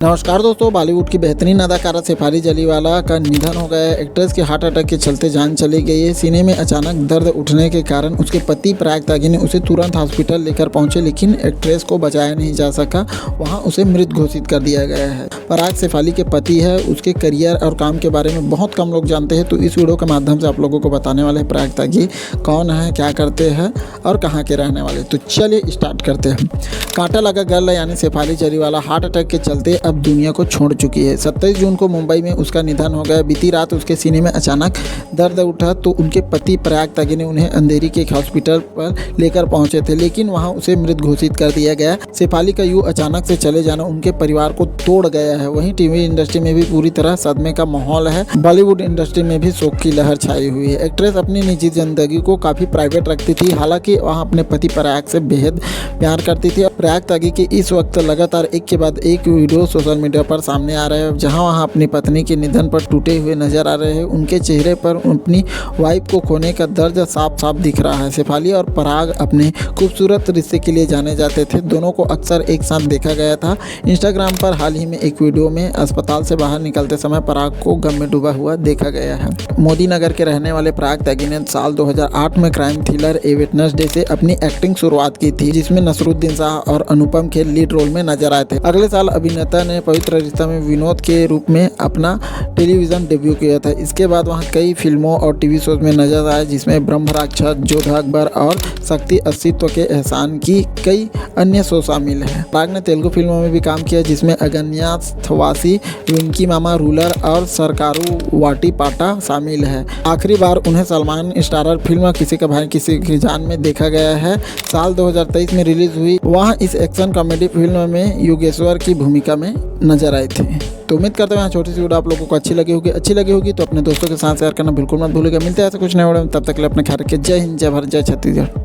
नमस्कार दोस्तों, बॉलीवुड की बेहतरीन अदाकारा शेफाली जलीवाला का निधन हो गया है। एक्ट्रेस की हार्ट अटैक के चलते जान चली गई है। सीने में अचानक दर्द उठने के कारण उसके पति पराग त्यागी ने उसे तुरंत हॉस्पिटल लेकर पहुंचे, लेकिन एक्ट्रेस को बचाया नहीं जा सका। वहां उसे मृत घोषित कर दिया गया है। पराग शेफाली के पति है। उसके करियर और काम के बारे में बहुत कम लोग जानते हैं, तो इस वीडियो के माध्यम से आप लोगों को बताने वाले हैं पराग त्यागी कौन है, क्या करते हैं और कहाँ के रहने वाले। तो चलिए स्टार्ट करते हैं। कांटा लगा गर्ल यानी शेफाली जलीवाला हार्ट अटैक के चलते अब दुनिया को छोड़ चुकी है। 27 जून को मुंबई में उसका निधन हो गया। बीती रात उसके सीने में अचानक दर्द उठा तो उनके पति पराग त्यागी ने उन्हें अंधेरी के एक हॉस्पिटल पर लेकर पहुंचे थे, लेकिन वहां उसे मृत घोषित कर दिया गया। शेफाली का यूं अचानक से चले जाना उनके परिवार को तोड़ गया है। वहीं टीवी इंडस्ट्री में भी पूरी तरह सदमे का माहौल है। बॉलीवुड इंडस्ट्री में भी शोक की लहर छाई हुई है। एक्ट्रेस अपनी निजी जिंदगी को काफी प्राइवेट रखती थी, हालांकि वह अपने पति पराग से बेहद प्यार करती थी। पराग त्यागी के इस वक्त लगातार एक के बाद एक वीडियो सोशल मीडिया पर सामने आ रहे हैं, जहां वहां अपनी पत्नी के निधन पर टूटे हुए नजर आ रहे हैं। उनके चेहरे पर अपनी वाइफ को खोने का दर्द साफ साफ दिख रहा है। शेफाली और पराग अपने खूबसूरत रिश्ते के लिए जाने जाते थे। दोनों को अक्सर एक साथ देखा गया था। इंस्टाग्राम पर हाल ही में एक वीडियो में अस्पताल से बाहर निकलते समय पराग को गम में डूबा हुआ देखा गया है। मोदी नगर के रहने वाले पराग त्यागी ने साल 2008 में crime thriller a witness day से अपनी एक्टिंग शुरुआत की थी, जिसमें नसरुद्दीन शाह और अनुपम खेर लीड रोल में नजर आए थे। अगले साल अभिनेता ने पवित्र रिश्ता में विनोद के रूप में अपना टेलीविजन डेब्यू किया था। इसके बाद वहां कई फिल्मों और टीवी शोज में नजर आए, जिसमें ब्रह्म राक्षस, जोधा अकबर और शक्ति अस्तित्व के एहसान की कई अन्य शो शामिल हैं। पराग ने तेलुगु फिल्मों में भी काम किया, जिसमें अगन्याथवासी, विंकी मामा, रूलर और सरकारू वाटी पाटा शामिल है। आखिरी बार उन्हें सलमान स्टारर फिल्म किसी का भाई किसी की जान में देखा गया है। साल 2023 में रिलीज हुई। वहां इस एक्शन कॉमेडी फिल्म में योगेश्वर की भूमिका में नजर आए थे। तो उम्मीद करते हैं छोटी सी वीडियो आप लोगों को अच्छी लगी होगी तो अपने दोस्तों के साथ शेयर करना बिल्कुल मत भूलिएगा। मिलते हैं ऐसे कुछ नए वीडियो में, तब तक के लिए अपने ख्याल रखिए। जय हिंद, जय भारत, जय छत्तीसगढ़।